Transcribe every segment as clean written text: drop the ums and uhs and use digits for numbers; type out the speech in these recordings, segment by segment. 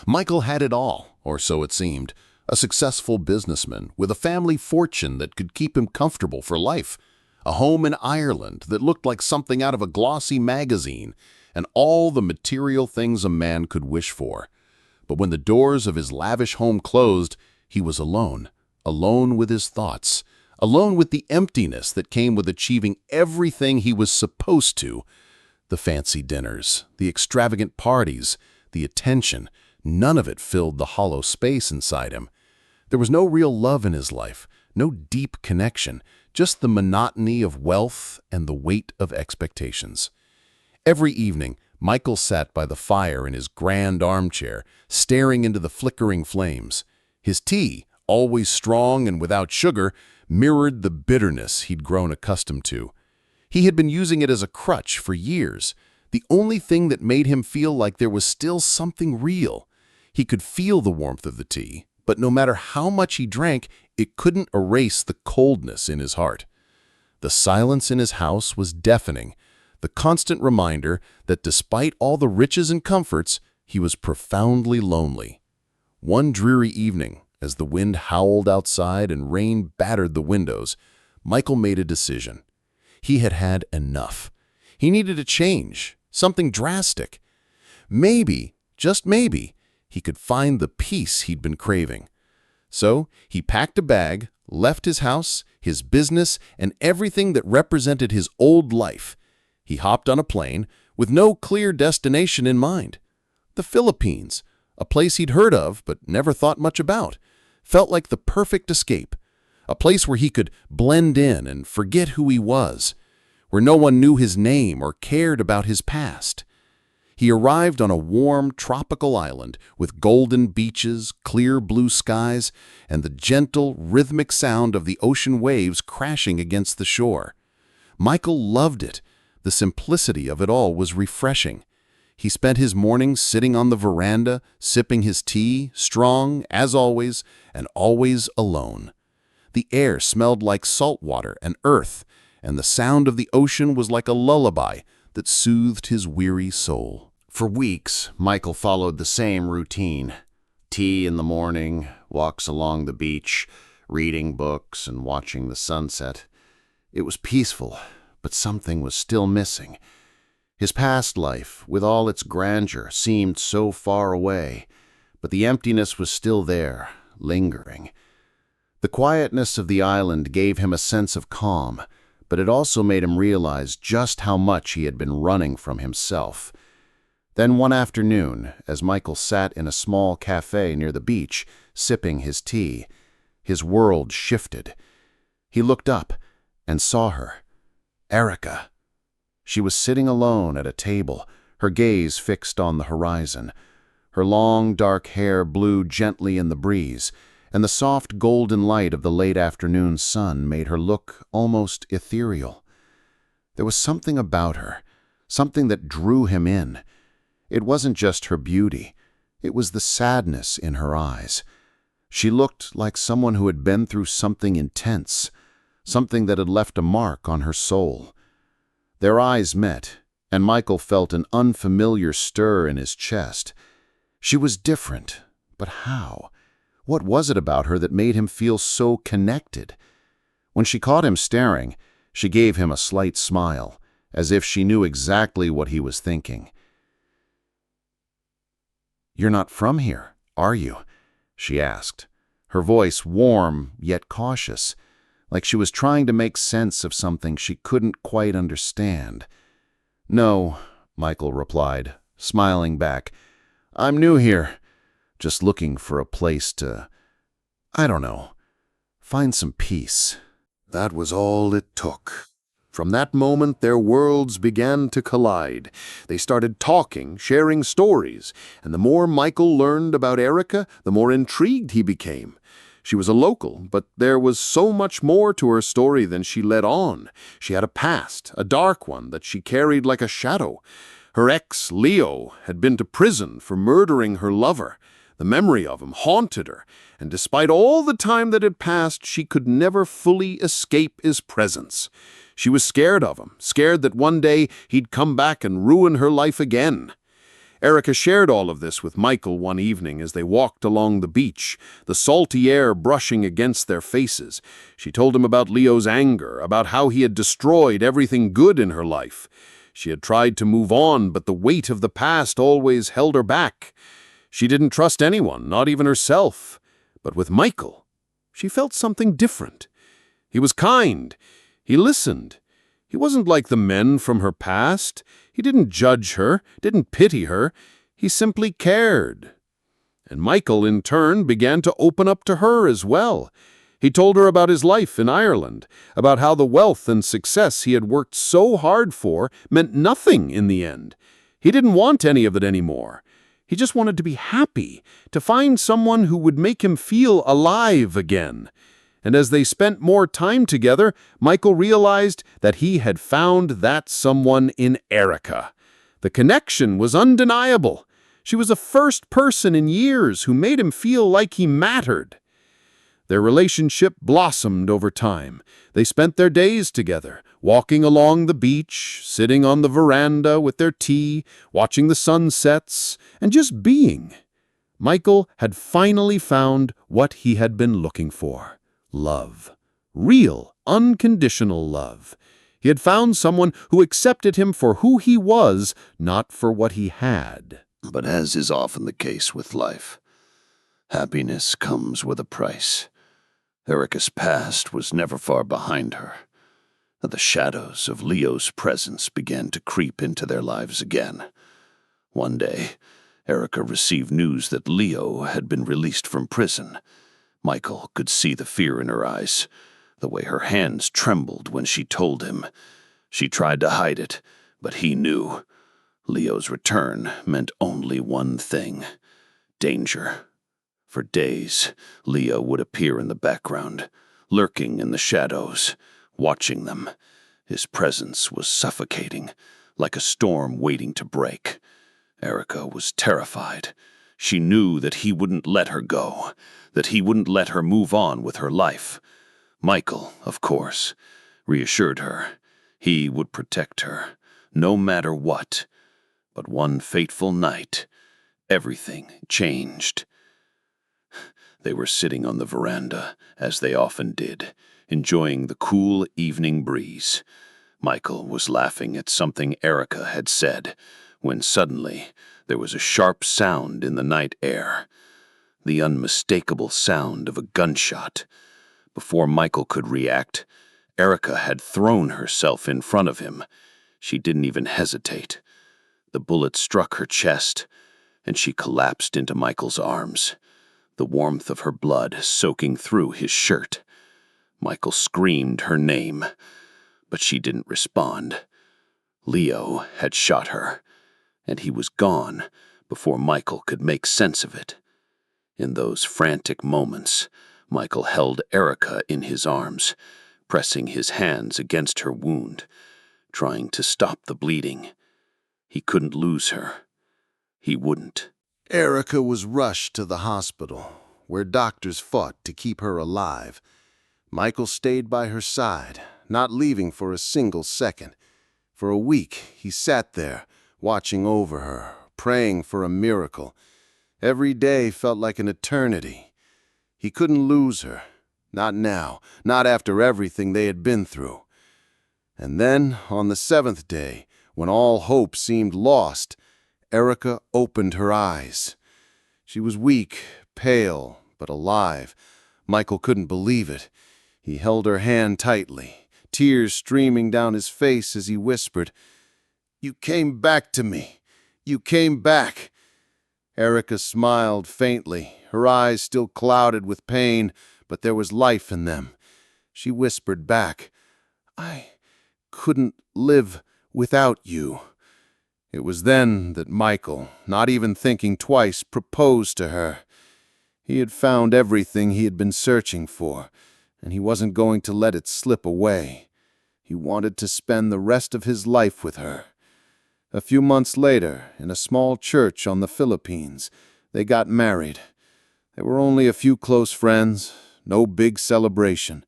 Michael had it all, or so it seemed. A successful businessman with a family fortune that could keep him comfortable for life. A home in Ireland that looked like something out of a glossy magazine, and all the material things a man could wish for. But when the doors of his lavish home closed, he was alone. Alone with his thoughts. Alone with the emptiness that came with achieving everything he was supposed to. The fancy dinners, the extravagant parties, the attention, none of it filled the hollow space inside him. There was no real love in his life, no deep connection, just the monotony of wealth and the weight of expectations. Every evening, Michael sat by the fire in his grand armchair, staring into the flickering flames. His tea, always strong and without sugar, mirrored the bitterness he'd grown accustomed to. He had been using it as a crutch for years, the only thing that made him feel like there was still something real. He could feel the warmth of the tea, but no matter how much he drank, it couldn't erase the coldness in his heart. The silence in his house was deafening, the constant reminder that despite all the riches and comforts, he was profoundly lonely. One dreary evening, as the wind howled outside and rain battered the windows, Michael made a decision. He had had enough. He needed a change, something drastic. Maybe, just maybe, he could find the peace he'd been craving. So he packed a bag, left his house, his business, and everything that represented his old life. He hopped on a plane with no clear destination in mind. The Philippines, a place he'd heard of but never thought much about, felt like the perfect escape. A place where he could blend in and forget who he was, where no one knew his name or cared about his past. He arrived on a warm, tropical island with golden beaches, clear blue skies, and the gentle, rhythmic sound of the ocean waves crashing against the shore. Michael loved it. The simplicity of it all was refreshing. He spent his mornings sitting on the veranda, sipping his tea, strong, as always, and always alone. The air smelled like salt water and earth, and the sound of the ocean was like a lullaby that soothed his weary soul. For weeks, Michael followed the same routine. Tea in the morning, walks along the beach, reading books and watching the sunset. It was peaceful, but something was still missing. His past life, with all its grandeur, seemed so far away, but the emptiness was still there, lingering. The quietness of the island gave him a sense of calm, but it also made him realize just how much he had been running from himself. Then one afternoon, as Michael sat in a small cafe near the beach, sipping his tea, his world shifted. He looked up and saw her, Erika. She was sitting alone at a table, her gaze fixed on the horizon. Her long, dark hair blew gently in the breeze, and the soft golden light of the late afternoon sun made her look almost ethereal. There was something about her, something that drew him in. It wasn't just her beauty, it was the sadness in her eyes. She looked like someone who had been through something intense, something that had left a mark on her soul. Their eyes met, and Michael felt an unfamiliar stir in his chest. She was different, but how? What was it about her that made him feel so connected? When she caught him staring, she gave him a slight smile, as if she knew exactly what he was thinking. "You're not from here, are you?" she asked, her voice warm yet cautious, like she was trying to make sense of something she couldn't quite understand. "No," Michael replied, smiling back. "I'm new here, just looking for a place to, I don't know, find some peace." That was all it took. From that moment, their worlds began to collide. They started talking, sharing stories, and the more Michael learned about Erika, the more intrigued he became. She was a local, but there was so much more to her story than she let on. She had a past, a dark one that she carried like a shadow. Her ex, Leo, had been to prison for murdering her lover. The memory of him haunted her, and despite all the time that had passed, she could never fully escape his presence. She was scared of him, scared that one day he'd come back and ruin her life again. Erika shared all of this with Michael one evening as they walked along the beach, the salty air brushing against their faces. She told him about Leo's anger, about how he had destroyed everything good in her life. She had tried to move on, but the weight of the past always held her back. She didn't trust anyone, not even herself. But with Michael, she felt something different. He was kind. He listened. He wasn't like the men from her past. He didn't judge her, didn't pity her. He simply cared. And Michael, in turn, began to open up to her as well. He told her about his life in Ireland, about how the wealth and success he had worked so hard for meant nothing in the end. He didn't want any of it anymore. He just wanted to be happy, to find someone who would make him feel alive again. And as they spent more time together, Michael realized that he had found that someone in Erika. The connection was undeniable. She was the first person in years who made him feel like he mattered. Their relationship blossomed over time. They spent their days together, walking along the beach, sitting on the veranda with their tea, watching the sunsets, and just being. Michael had finally found what he had been looking for. Love. Real, unconditional love. He had found someone who accepted him for who he was, not for what he had. But as is often the case with life, happiness comes with a price. Erika's past was never far behind her. The shadows of Leo's presence began to creep into their lives again. One day, Erika received news that Leo had been released from prison. Michael could see the fear in her eyes, the way her hands trembled when she told him. She tried to hide it, but he knew. Leo's return meant only one thing: danger. For days, Leo would appear in the background, lurking in the shadows, watching them. His presence was suffocating, like a storm waiting to break. Erika was terrified. She knew that he wouldn't let her go, that he wouldn't let her move on with her life. Michael, of course, reassured her. He would protect her, no matter what. But one fateful night, everything changed. They were sitting on the veranda, as they often did, enjoying the cool evening breeze. Michael was laughing at something Erika had said, when suddenly there was a sharp sound in the night air. The unmistakable sound of a gunshot. Before Michael could react, Erika had thrown herself in front of him. She didn't even hesitate. The bullet struck her chest, and she collapsed into Michael's arms, the warmth of her blood soaking through his shirt. Michael screamed her name, but she didn't respond. Leo had shot her, and he was gone before Michael could make sense of it. In those frantic moments, Michael held Erika in his arms, pressing his hands against her wound, trying to stop the bleeding. He couldn't lose her. He wouldn't. Erika was rushed to the hospital, where doctors fought to keep her alive. Michael stayed by her side, not leaving for a single second. For a week, he sat there, watching over her, praying for a miracle. Every day felt like an eternity. He couldn't lose her. Not now, not after everything they had been through. And then, on the 7th day, when all hope seemed lost, Erika opened her eyes. She was weak, pale, but alive. Michael couldn't believe it. He held her hand tightly, tears streaming down his face as he whispered, "You came back to me. You came back." Erika smiled faintly, her eyes still clouded with pain, but there was life in them. She whispered back, "I couldn't live without you." It was then that Michael, not even thinking twice, proposed to her. He had found everything he had been searching for, and he wasn't going to let it slip away. He wanted to spend the rest of his life with her. A few months later, in a small church on the Philippines, they got married. There were only a few close friends, no big celebration,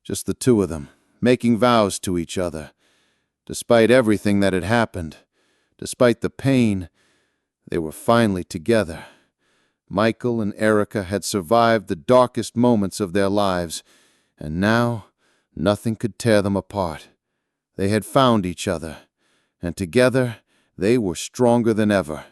just the two of them, making vows to each other. Despite everything that had happened, despite the pain, They were finally together. Michael and Erika had survived the darkest moments of their lives, and now nothing could tear them apart. They had found each other, and together they were stronger than ever.